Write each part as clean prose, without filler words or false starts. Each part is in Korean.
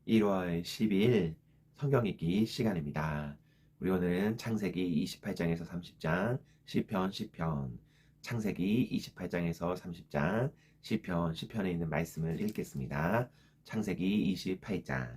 1월 12일 성경 읽기 시간입니다. 우리 오늘은 창세기 28장에서 30장, 시편, 창세기 28장에서 30장, 시편에 있는 말씀을 읽겠습니다. 창세기 28장.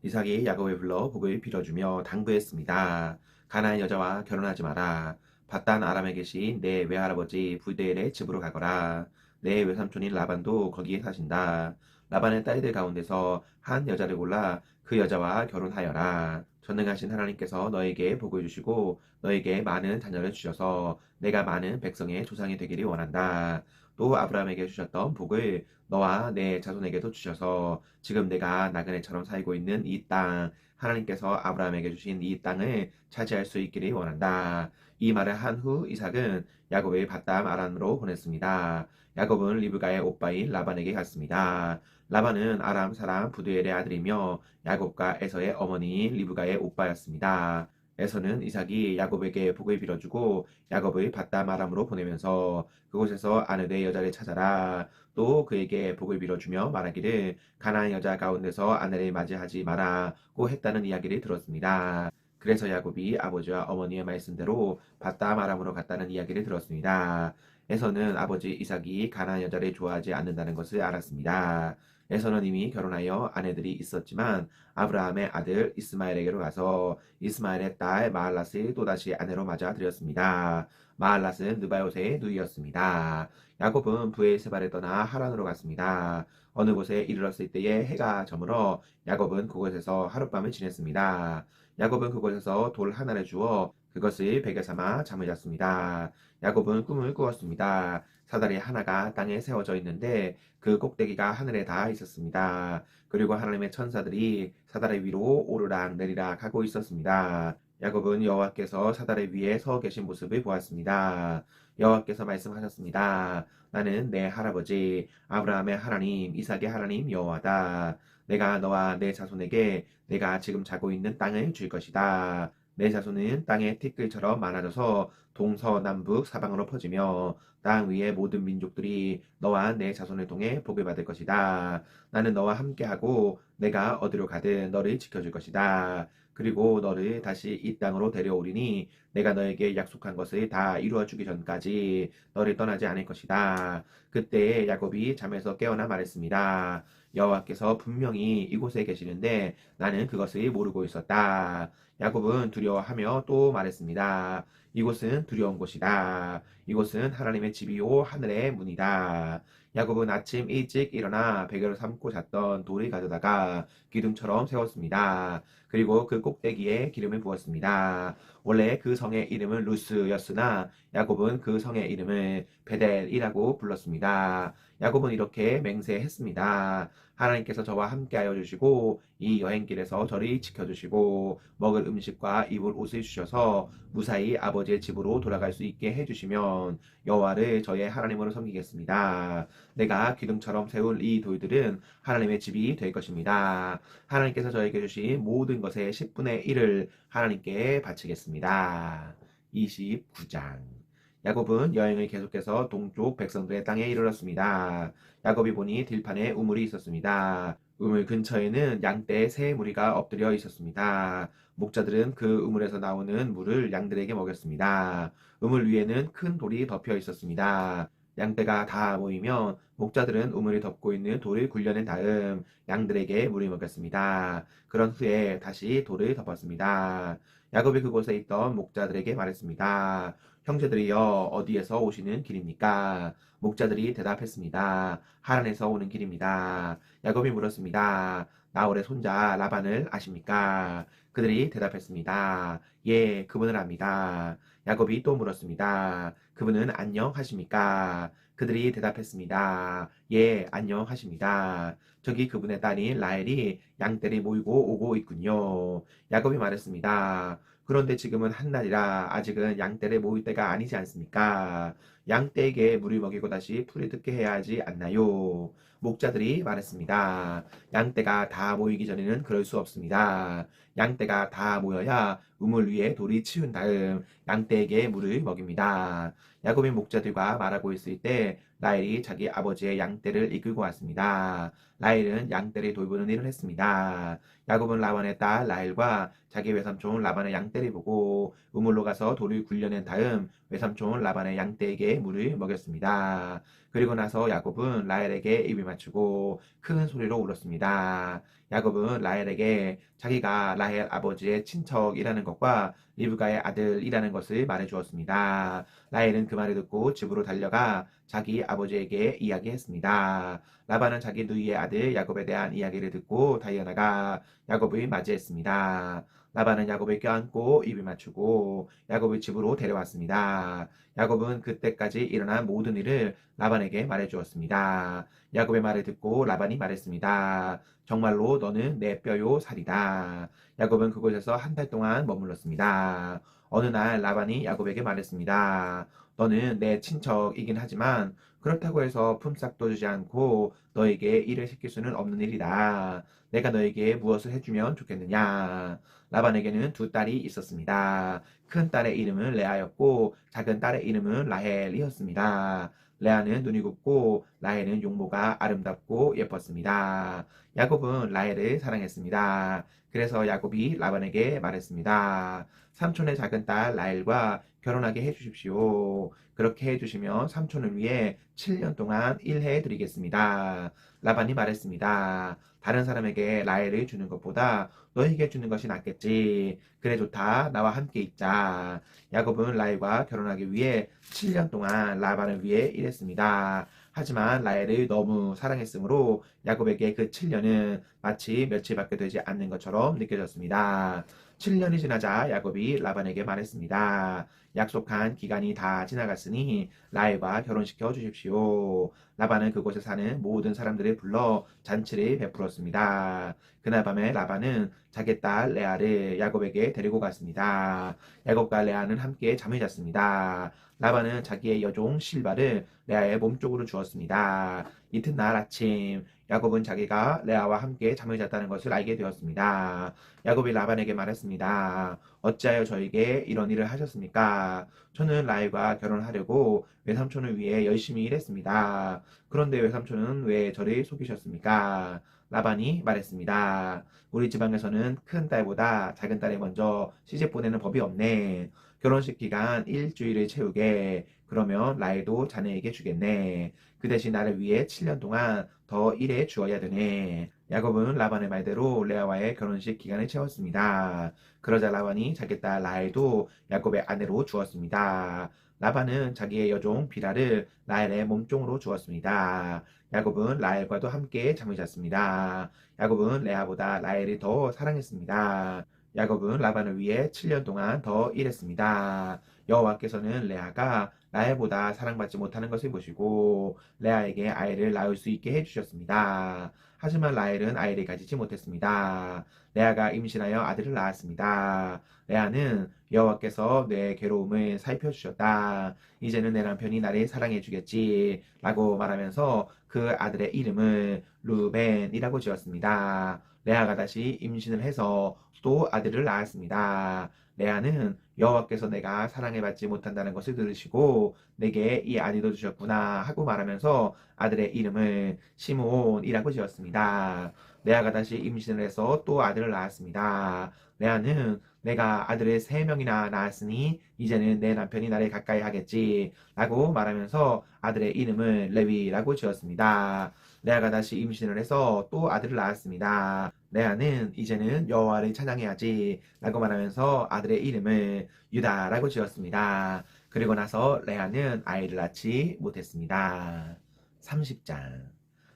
이삭이 야곱을 불러 복을 빌어주며 당부했습니다. 가나안 여자와 결혼하지 마라. 밧단 아람에 계신 내 외할아버지 부델의 집으로 가거라. 내 외삼촌인 라반도 거기에 사신다. 라반의 딸들 가운데서 한 여자를 골라 그 여자와 결혼하여라. 전능하신 하나님께서 너에게 복을 주시고 너에게 많은 자녀를 주셔서 내가 많은 백성의 조상이 되기를 원한다. 또 아브라함에게 주셨던 복을 너와 내 자손에게도 주셔서 지금 내가 나그네처럼 살고 있는 이 땅, 하나님께서 아브라함에게 주신 이 땅을 차지할 수 있기를 원한다. 이 말을 한 후 이삭은 야곱을 밧담 아란으로 보냈습니다. 야곱은 리브가의 오빠인 라반에게 갔습니다. 라반은 아람 사람 부두엘의 아들이며 야곱과 에서의 어머니인 리브가의 오빠였습니다. 에서는 이삭이 야곱에게 복을 빌어주고 야곱을 밧담 아람으로 보내면서 그곳에서 아내 될 여자를 찾아라. 또 그에게 복을 빌어주며 말하기를 가나안 여자 가운데서 아내를 맞이하지 마라고 했다는 이야기를 들었습니다. 그래서 야곱이 아버지와 어머니의 말씀대로 밧담 아람으로 갔다는 이야기를 들었습니다. 에서는 아버지 이삭이 가나안 여자를 좋아하지 않는다는 것을 알았습니다. 에서는 이미 결혼하여 아내들이 있었지만 아브라함의 아들 이스마엘에게로 가서 이스마엘의 딸 마할랏을 또다시 아내로 맞아들였습니다. 마할랏은 느바요세의 누이였습니다. 야곱은 브에세바를 떠나 하란으로 갔습니다. 어느 곳에 이르렀을 때에 해가 저물어 야곱은 그곳에서 하룻밤을 지냈습니다. 야곱은 그곳에서 돌 하나를 주어 그것을 베개 삼아 잠을 잤습니다. 야곱은 꿈을 꾸었습니다. 사다리 하나가 땅에 세워져 있는데 그 꼭대기가 하늘에 닿아 있었습니다. 그리고 하나님의 천사들이 사다리 위로 오르락 내리락 하고 있었습니다. 야곱은 여호와께서 사다리 위에 서 계신 모습을 보았습니다. 여호와께서 말씀하셨습니다. 나는 내 할아버지 아브라함의 하나님 이삭의 하나님 여호와다. 내가 너와 내 자손에게 내가 지금 자고 있는 땅을 줄 것이다. 내 자손은 땅의 티끌처럼 많아져서 동서남북 사방으로 퍼지며 땅 위의 모든 민족들이 너와 내 자손을 통해 복을 받을 것이다. 나는 너와 함께하고 내가 어디로 가든 너를 지켜줄 것이다. 그리고 너를 다시 이 땅으로 데려오리니 내가 너에게 약속한 것을 다 이루어 주기 전까지 너를 떠나지 않을 것이다. 그때 야곱이 잠에서 깨어나 말했습니다. 여호와께서 분명히 이곳에 계시는데 나는 그것을 모르고 있었다. 야곱은 두려워하며 또 말했습니다. 이곳은 두려운 곳이다. 이곳은 하나님의 집이요 하늘의 문이다. 야곱은 아침 일찍 일어나 베개로 삼고 잤던 돌을 가져다가 기둥처럼 세웠습니다. 그리고 그 꼭대기에 기름을 부었습니다. 원래 그 성의 이름은 루스였으나 야곱은 그 성의 이름을 베델이라고 불렀습니다. 야곱은 이렇게 맹세했습니다. 하나님께서 저와 함께하여 주시고 이 여행길에서 저를 지켜주시고 먹을 음식과 입을 옷을 주셔서 무사히 아버지의 집으로 돌아갈 수 있게 해주시면 여호와를 저의 하나님으로 섬기겠습니다. 내가 기둥처럼 세울 이 돌들은 하나님의 집이 될 것입니다. 하나님께서 저에게 주신 모든 것의 10분의 1을 하나님께 바치겠습니다. 29장. 야곱은 여행을 계속해서 동쪽 백성들의 땅에 이르렀습니다. 야곱이 보니 들판에 우물이 있었습니다. 우물 근처에는 양떼의 새 무리가 엎드려 있었습니다. 목자들은 그 우물에서 나오는 물을 양들에게 먹였습니다. 우물 위에는 큰 돌이 덮여 있었습니다. 양떼가 다 모이면 목자들은 우물을 덮고 있는 돌을 굴려낸 다음 양들에게 물을 먹였습니다. 그런 후에 다시 돌을 덮었습니다. 야곱이 그곳에 있던 목자들에게 말했습니다. 형제들이여 어디에서 오시는 길입니까? 목자들이 대답했습니다. 하란에서 오는 길입니다. 야곱이 물었습니다. 나홀의 손자 라반을 아십니까? 그들이 대답했습니다. 예, 그분을 압니다. 야곱이 또 물었습니다. 그분은 안녕하십니까? 그들이 대답했습니다. 예, 안녕하십니다. 저기 그분의 딸인 라헬이 양떼를 모이고 오고 있군요. 야곱이 말했습니다. 그런데 지금은 한날이라 아직은 양떼를 모을 때가 아니지 않습니까? 양떼에게 물을 먹이고 다시 풀을 뜯게 해야 하지 않나요? 목자들이 말했습니다. 양떼가 다 모이기 전에는 그럴 수 없습니다. 양떼가 다 모여야 우물 위에 돌이 치운 다음 양떼에게 물을 먹입니다. 야곱이 목자들과 말하고 있을 때 라헬이 자기 아버지의 양떼를 이끌고 왔습니다. 라헬은 양떼를 돌보는 일을 했습니다. 야곱은 라반의 딸 라헬과 자기 외삼촌 라반의 양떼를 보고 우물로 가서 돌을 굴려낸 다음 외삼촌 라반의 양떼에게 물을 먹였습니다. 그리고 나서 야곱은 라헬에게 입을 맞추고 큰 소리로 울었습니다. 야곱은 라헬에게 자기가 라헬 아버지의 친척이라는 것과 리브가의 아들이라는 것을 말해 주었습니다. 라헬은 그 말을 듣고 집으로 달려가 자기 아버지에게 이야기했습니다. 라반은 자기 누이의 아들 야곱에 대한 이야기를 듣고 달려나가 야곱을 맞이했습니다. 라반은 야곱을 껴안고 입을 맞추고 야곱을 집으로 데려왔습니다. 야곱은 그때까지 일어난 모든 일을 라반에게 말해 주었습니다. 야곱의 말을 듣고 라반이 말했습니다. 정말로 너는 내 뼈요 살이다. 야곱은 그곳에서 한 달 동안 머물렀습니다. 어느 날 라반이 야곱에게 말했습니다. 너는 내 친척이긴 하지만 그렇다고 해서 품삯도 주지 않고 너에게 일을 시킬 수는 없는 일이다. 내가 너에게 무엇을 해주면 좋겠느냐? 라반에게는 두 딸이 있었습니다. 큰 딸의 이름은 레아였고 작은 딸의 이름은 라헬이었습니다. 레아는 눈이 곱고 라헬은 용모가 아름답고 예뻤습니다. 야곱은 라헬을 사랑했습니다. 그래서 야곱이 라반에게 말했습니다. 삼촌의 작은 딸 라헬과 결혼하게 해주십시오. 그렇게 해주시면 삼촌을 위해 7년 동안 일해 드리겠습니다. 라반이 말했습니다. 다른 사람에게 라헬을 주는 것보다 너에게 주는 것이 낫겠지. 그래 좋다. 나와 함께 있자. 야곱은 라헬과 결혼하기 위해 7년 동안 라반을 위해 일했습니다. 하지만 라헬을 너무 사랑했으므로 야곱에게 그 7년은 마치 며칠밖에 되지 않는 것처럼 느껴졌습니다. 7년이 지나자 야곱이 라반에게 말했습니다. 약속한 기간이 다 지나갔으니 라헬과 결혼시켜 주십시오. 라반은 그곳에 사는 모든 사람들을 불러 잔치를 베풀었습니다. 그날 밤에 라반은 자기 딸 레아를 야곱에게 데리고 갔습니다. 야곱과 레아는 함께 잠을 잤습니다. 라반은 자기의 여종 실바를 레아의 몸쪽으로 주었습니다. 이튿날 아침 야곱은 자기가 레아와 함께 잠을 잤다는 것을 알게 되었습니다. 야곱이 라반에게 말했습니다. 어찌하여 저에게 이런 일을 하셨습니까? 저는 라헬과 결혼하려고 외삼촌을 위해 열심히 일했습니다. 그런데 외삼촌은 왜 저를 속이셨습니까? 라반이 말했습니다. 우리 지방에서는 큰 딸보다 작은 딸이 먼저 시집 보내는 법이 없네. 결혼식 기간 일주일을 채우게. 그러면 라헬도 자네에게 주겠네. 그 대신 나를 위해 7년 동안 더 일해 주어야 되네. 야곱은 라반의 말대로 레아와의 결혼식 기간을 채웠습니다. 그러자 라반이 자기 딸 라헬도 야곱의 아내로 주었습니다. 라반은 자기의 여종 비라를 라헬의 몸종으로 주었습니다. 야곱은 라헬과도 함께 잠을 잤습니다. 야곱은 레아보다 라헬을 더 사랑했습니다. 야곱은 라반을 위해 7년 동안 더 일했습니다. 여호와께서는 레아가 라헬보다 사랑받지 못하는 것을 보시고 레아에게 아이를 낳을 수 있게 해주셨습니다. 하지만 라헬은 아이를 가지지 못했습니다. 레아가 임신하여 아들을 낳았습니다. 레아는 여호와께서 내 괴로움을 살펴주셨다. 이제는 내 남편이 나를 사랑해 주겠지. 라고 말하면서 그 아들의 이름을 루벤이라고 지었습니다. 레아가 다시 임신을 해서 또 아들을 낳았습니다. 레아는 여호와께서 내가 사랑해받지 못한다는 것을 들으시고 내게 이 아들도 주셨구나 하고 말하면서 아들의 이름을 시므온이라고 지었습니다. 레아가 다시 임신을 해서 또 아들을 낳았습니다. 레아는 내가 아들을 3명이나 낳았으니 이제는 내 남편이 나를 가까이 하겠지 라고 말하면서 아들의 이름을 레위라고 지었습니다. 레아가 다시 임신을 해서 또 아들을 낳았습니다. 레아는 이제는 여호와를 찬양해야지 라고 말하면서 아들의 이름을 유다라고 지었습니다. 그리고 나서 레아는 아이를 낳지 못했습니다. 30장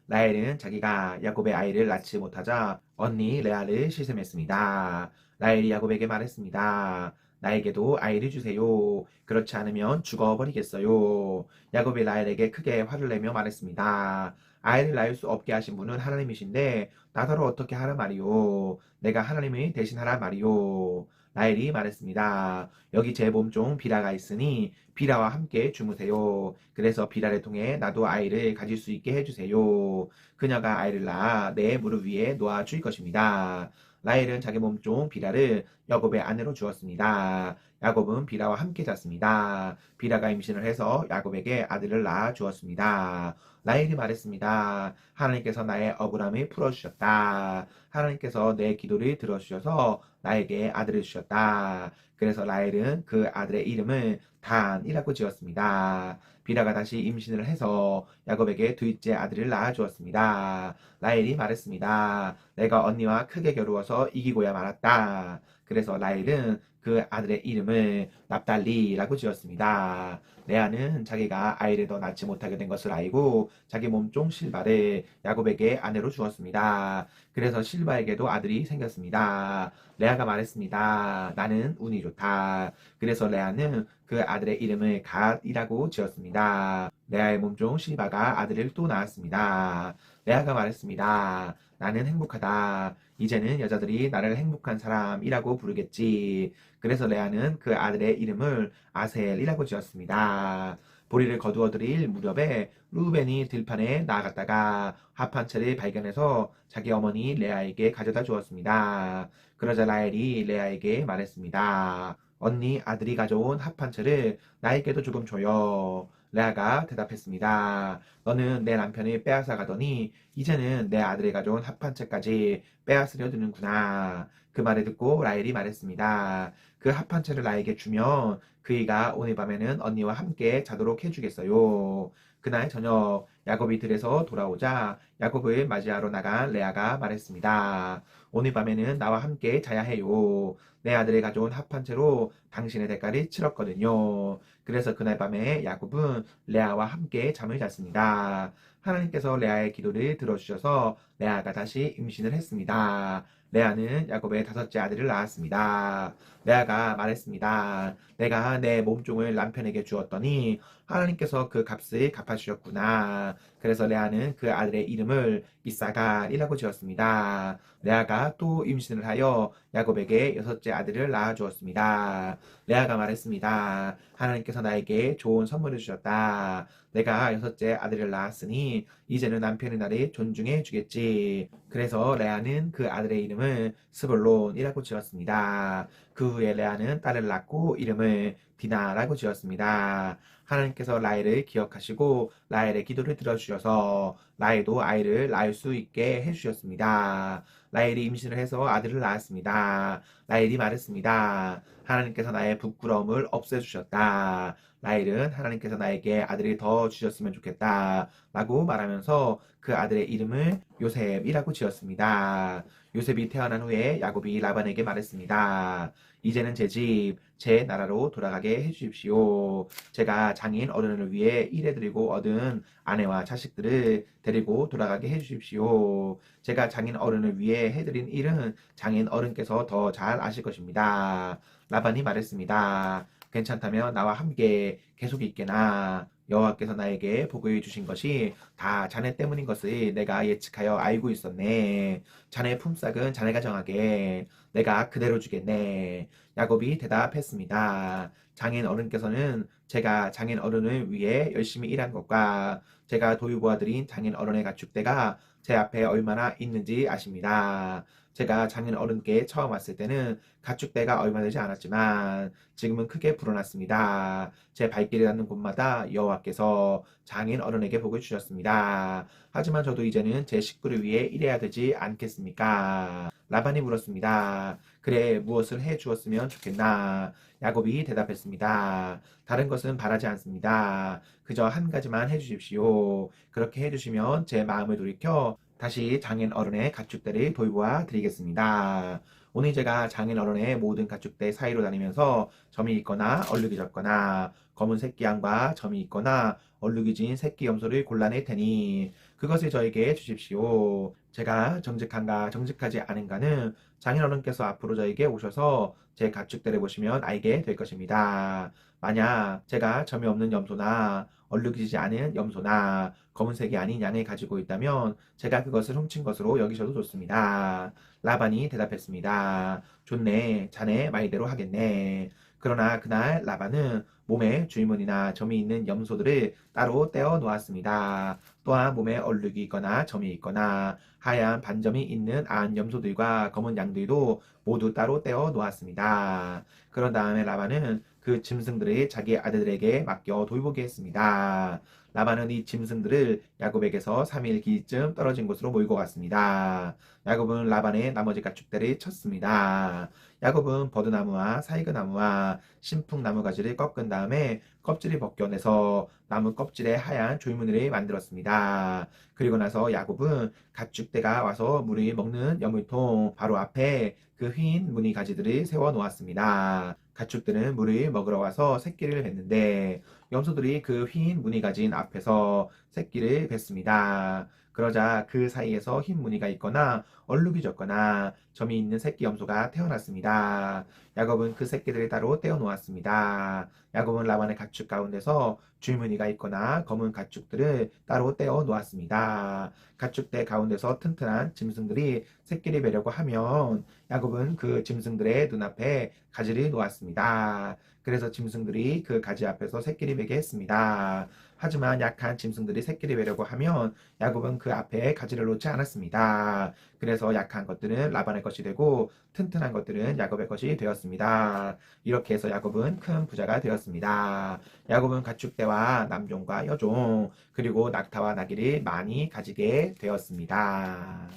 라헬은 자기가 야곱의 아이를 낳지 못하자 언니 레아를 시샘했습니다. 라헬이 야곱에게 말했습니다. 나에게도 아이를 주세요. 그렇지 않으면 죽어버리겠어요. 야곱이 라헬에게 크게 화를 내며 말했습니다. 아이를 낳을 수 없게 하신 분은 하나님이신데 나더러 어떻게 하라 말이오. 내가 하나님을 대신하라 말이오. 라헬이 말했습니다. 여기 제 몸종 비라가 있으니 비라와 함께 주무세요. 그래서 비라를 통해 나도 아이를 가질 수 있게 해주세요. 그녀가 아이를 낳아 내 무릎 위에 놓아 줄 것입니다. 라헬은 자기 몸종 비라를 야곱의 아내로 주었습니다. 야곱은 비라와 함께 잤습니다. 비라가 임신을 해서 야곱에게 아들을 낳아 주었습니다. 라헬이 말했습니다. 하나님께서 나의 억울함을 풀어주셨다. 하나님께서 내 기도를 들어주셔서 나에게 아들을 주셨다. 그래서 라헬은 그 아들의 이름을 단이라고 지었습니다. 비라가 다시 임신을 해서 야곱에게 둘째 아들을 낳아 주었습니다. 라헬이 말했습니다. 내가 언니와 크게 겨루어서 이기고야 말았다. 그래서 라헬은 그 아들의 이름을 납달리라고 지었습니다. 레아는 자기가 아이를 더 낳지 못하게 된 것을 알고 자기 몸종 실바를 야곱에게 아내로 주었습니다. 그래서 실바에게도 아들이 생겼습니다. 레아가 말했습니다. 나는 운이 좋다. 그래서 레아는 그 아들의 이름을 갓이라고 지었습니다. 레아의 몸종 실바가 아들을 또 낳았습니다. 레아가 말했습니다. 나는 행복하다. 이제는 여자들이 나를 행복한 사람이라고 부르겠지. 그래서 레아는 그 아들의 이름을 아셀이라고 지었습니다. 보리를 거두어 드릴 무렵에 루벤이 들판에 나아갔다가 합한 채를 발견해서 자기 어머니 레아에게 가져다 주었습니다. 그러자 라헬이 레아에게 말했습니다. 언니 아들이 가져온 합한 채를 나에게도 조금 줘요. 레아가 대답했습니다. 너는 내 남편을 빼앗아 가더니 이제는 내 아들이 가져온 합한 채까지 빼앗으려 드는구나. 그 말을 듣고 라헬이 말했습니다. 그 합한 채를 나에게 주면 그이가 오늘 밤에는 언니와 함께 자도록 해주겠어요. 그날 저녁 야곱이 들에서 돌아오자 야곱을 맞이하러 나간 레아가 말했습니다. 오늘 밤에는 나와 함께 자야 해요. 내 아들이 가져온 합한 채로 당신의 대가를 치렀거든요. 그래서 그날 밤에 야곱은 레아와 함께 잠을 잤습니다. 하나님께서 레아의 기도를 들어주셔서 레아가 다시 임신을 했습니다. 레아는 야곱의 다섯째 아들을 낳았습니다. 레아가 말했습니다. 내가 내 몸종을 남편에게 주었더니 하나님께서 그 값을 갚아주셨구나. 그래서 레아는 그 아들의 이름을 이사갈이라고 지었습니다. 레아가 또 임신을 하여 야곱에게 여섯째 아들을 낳아주었습니다. 레아가 말했습니다. 하나님께서 나에게 좋은 선물을 주셨다. 내가 여섯째 아들을 낳았으니 이제는 남편이 나를 존중해 주겠지. 그래서 레아는 그 아들의 이름을 스볼론이라고 지었습니다. 그 후에 레아는 딸을 낳고 이름을 디나라고 지었습니다. 하나님께서 라헬을 기억하시고 라헬의 기도를 들어주셔서 라헬도 아이를 낳을 수 있게 해주셨습니다. 라헬이 임신을 해서 아들을 낳았습니다. 라헬이 말했습니다. 하나님께서 나의 부끄러움을 없애주셨다. 라헬은 하나님께서 나에게 아들이 더 주셨으면 좋겠다. 라고 말하면서 그 아들의 이름을 요셉이라고 지었습니다. 요셉이 태어난 후에 야곱이 라반에게 말했습니다. 이제는 제 집, 제 나라로 돌아가게 해주십시오. 제가 장인 어른을 위해 일해드리고 얻은 아내와 자식들을 데리고 돌아가게 해주십시오. 제가 장인 어른을 위해 해드린 일은 장인 어른께서 더 잘 아실 것입니다. 라반이 말했습니다. 괜찮다면 나와 함께 계속 있게나 여호와께서 나에게 복을 주신 것이 다 자네 때문인 것을 내가 예측하여 알고 있었네. 자네 품삯은 자네가 정하게 내가 그대로 주겠네. 야곱이 대답했습니다. 장인 어른께서는 제가 장인 어른을 위해 열심히 일한 것과 제가 도유보아드린 장인 어른의 가축대가 제 앞에 얼마나 있는지 아십니다. 제가 장인 어른께 처음 왔을 때는 가축대가 얼마 되지 않았지만 지금은 크게 불어났습니다. 제 발길이 닿는 곳마다 여호와께서 장인 어른에게 복을 주셨습니다. 하지만 저도 이제는 제 식구를 위해 일해야 되지 않겠습니까? 라반이 물었습니다. 그래, 무엇을 해 주었으면 좋겠나? 야곱이 대답했습니다. 다른 것은 바라지 않습니다. 그저 한 가지만 해 주십시오. 그렇게 해 주시면 제 마음을 돌이켜 다시 장인 어른의 가축대를 돌보아 드리겠습니다. 오늘 제가 장인 어른의 모든 가축대 사이로 다니면서 점이 있거나 얼룩이 졌거나 검은 새끼 양과 점이 있거나 얼룩이 진 새끼 염소를 골라낼 테니 그것을 저에게 주십시오. 제가 정직한가 정직하지 않은가는 장인어른께서 앞으로 저에게 오셔서 제 가축들을 보시면 알게 될 것입니다. 만약 제가 점이 없는 염소나 얼룩이지 않은 염소나 검은색이 아닌 양을 가지고 있다면 제가 그것을 훔친 것으로 여기셔도 좋습니다. 라반이 대답했습니다. 좋네, 자네 말대로 하겠네. 그러나 그날 라반은 몸에 줄무늬나 점이 있는 염소들을 따로 떼어 놓았습니다. 또한 몸에 얼룩이 있거나 점이 있거나 하얀 반점이 있는 안 염소들과 검은 양들도 모두 따로 떼어 놓았습니다. 그런 다음에 라반은 그 짐승들을 자기 아들들에게 맡겨 돌보게 했습니다. 라반은 이 짐승들을 야곱에게서 3일 길쯤 떨어진 곳으로 몰고 갔습니다. 야곱은 라반의 나머지 가축들을 쳤습니다. 야곱은 버드나무와 사이그나무와 신풍나무 가지를 꺾은 다음에 껍질을 벗겨내서 나무 껍질에 하얀 졸무늬를 만들었습니다. 그리고 나서 야곱은 가축대가 와서 물을 먹는 여물통 바로 앞에 그 흰 무늬 가지들을 세워 놓았습니다. 가축들은 물을 먹으러 와서 새끼를 뱉는데 염소들이 그 흰 무늬 가진 앞에서 새끼를 뱉습니다. 그러자 그 사이에서 흰 무늬가 있거나 얼룩이 졌거나 점이 있는 새끼 염소가 태어났습니다. 야곱은 그 새끼들을 따로 떼어 놓았습니다. 야곱은 라반의 가축 가운데서 줄무늬가 있거나 검은 가축들을 따로 떼어 놓았습니다. 가축대 가운데서 튼튼한 짐승들이 새끼를 베려고 하면 야곱은 그 짐승들의 눈앞에 가지를 놓았습니다. 그래서 짐승들이 그 가지 앞에서 새끼를 베게 했습니다. 하지만 약한 짐승들이 새끼를 베려고 하면 야곱은 그 앞에 가지를 놓지 않았습니다. 그래서 약한 것들은 라반의 것이 되고 튼튼한 것들은 야곱의 것이 되었습니다. 이렇게 해서 야곱은 큰 부자가 되었습니다. 야곱은 가축대와 남종과 여종 그리고 낙타와 나귀를 많이 가지게 되었습니다.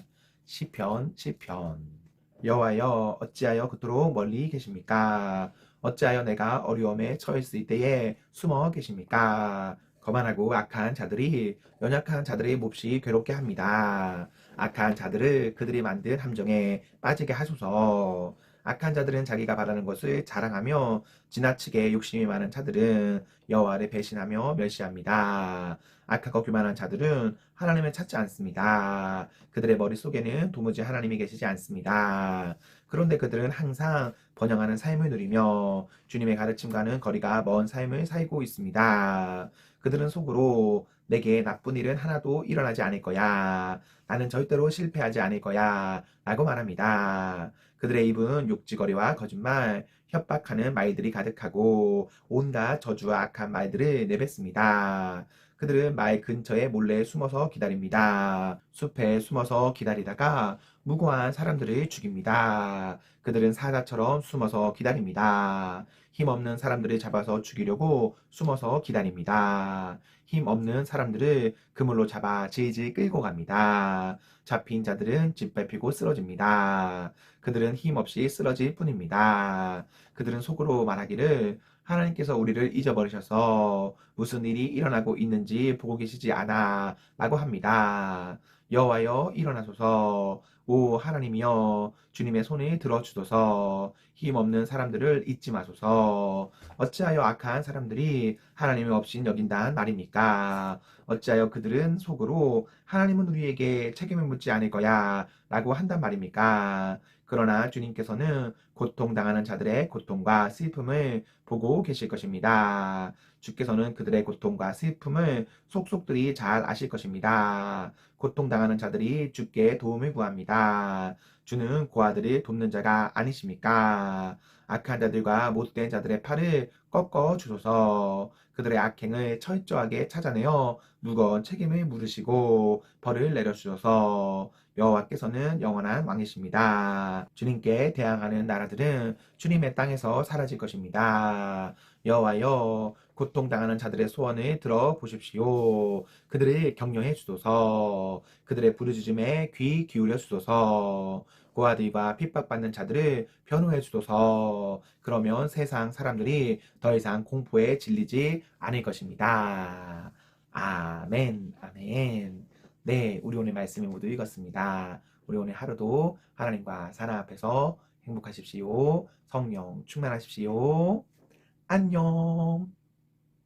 시편 여호와여 어찌하여 그토록 멀리 계십니까? 어찌하여 내가 어려움에 처했을 때에 숨어 계십니까? 거만하고 악한 자들이 연약한 자들의 몹시 괴롭게 합니다. 악한 자들을 그들이 만든 함정에 빠지게 하소서. 악한 자들은 자기가 바라는 것을 자랑하며 지나치게 욕심이 많은 자들은 여호와를 배신하며 멸시합니다. 악하고 교만한 자들은 하나님을 찾지 않습니다. 그들의 머릿속에는 도무지 하나님이 계시지 않습니다. 그런데 그들은 항상 번영하는 삶을 누리며 주님의 가르침과는 거리가 먼 삶을 살고 있습니다. 그들은 속으로 내게 나쁜 일은 하나도 일어나지 않을 거야. 나는 절대로 실패하지 않을 거야. 라고 말합니다. 그들의 입은 욕지거리와 거짓말, 협박하는 말들이 가득하고 온갖 저주와 악한 말들을 내뱉습니다. 그들은 말 근처에 몰래 숨어서 기다립니다. 숲에 숨어서 기다리다가 무고한 사람들을 죽입니다. 그들은 사자처럼 숨어서 기다립니다. 힘없는 사람들을 잡아서 죽이려고 숨어서 기다립니다. 힘없는 사람들을 그물로 잡아 질질 끌고 갑니다. 잡힌 자들은 짓밟히고 쓰러집니다. 그들은 힘없이 쓰러질 뿐입니다. 그들은 속으로 말하기를 하나님께서 우리를 잊어버리셔서 무슨 일이 일어나고 있는지 보고 계시지 않아 라고 합니다. 여호와여 일어나소서. 오 하나님이여 주님의 손을 들어주소서. 힘없는 사람들을 잊지 마소서. 어찌하여 악한 사람들이 하나님을 없인 여긴단 말입니까? 어찌하여 그들은 속으로 하나님은 우리에게 책임을 묻지 않을 거야 라고 한단 말입니까? 그러나 주님께서는 고통당하는 자들의 고통과 슬픔을 보고 계실 것입니다. 주께서는 그들의 고통과 슬픔을 속속들이 잘 아실 것입니다. 고통당하는 자들이 주께 도움을 구합니다. 주는 고아들을 돕는 자가 아니십니까? 악한 자들과 못된 자들의 팔을 꺾어 주소서. 그들의 악행을 철저하게 찾아내어 무거운 책임을 물으시고 벌을 내려주소서. 여호와께서는 영원한 왕이십니다. 주님께 대항하는 나라들은 주님의 땅에서 사라질 것입니다. 여호와여 고통당하는 자들의 소원을 들어보십시오. 그들을 격려해 주소서. 그들의 부르짖음에 귀 기울여 주소서. 고아들과 핍박받는 자들을 변호해 주소서. 그러면 세상 사람들이 더 이상 공포에 질리지 않을 것입니다. 아멘, 아멘. 네, 우리 오늘 말씀을 모두 읽었습니다. 우리 오늘 하루도 하나님과 사랑 앞에서 행복하십시오. 성령 충만하십시오. 안녕.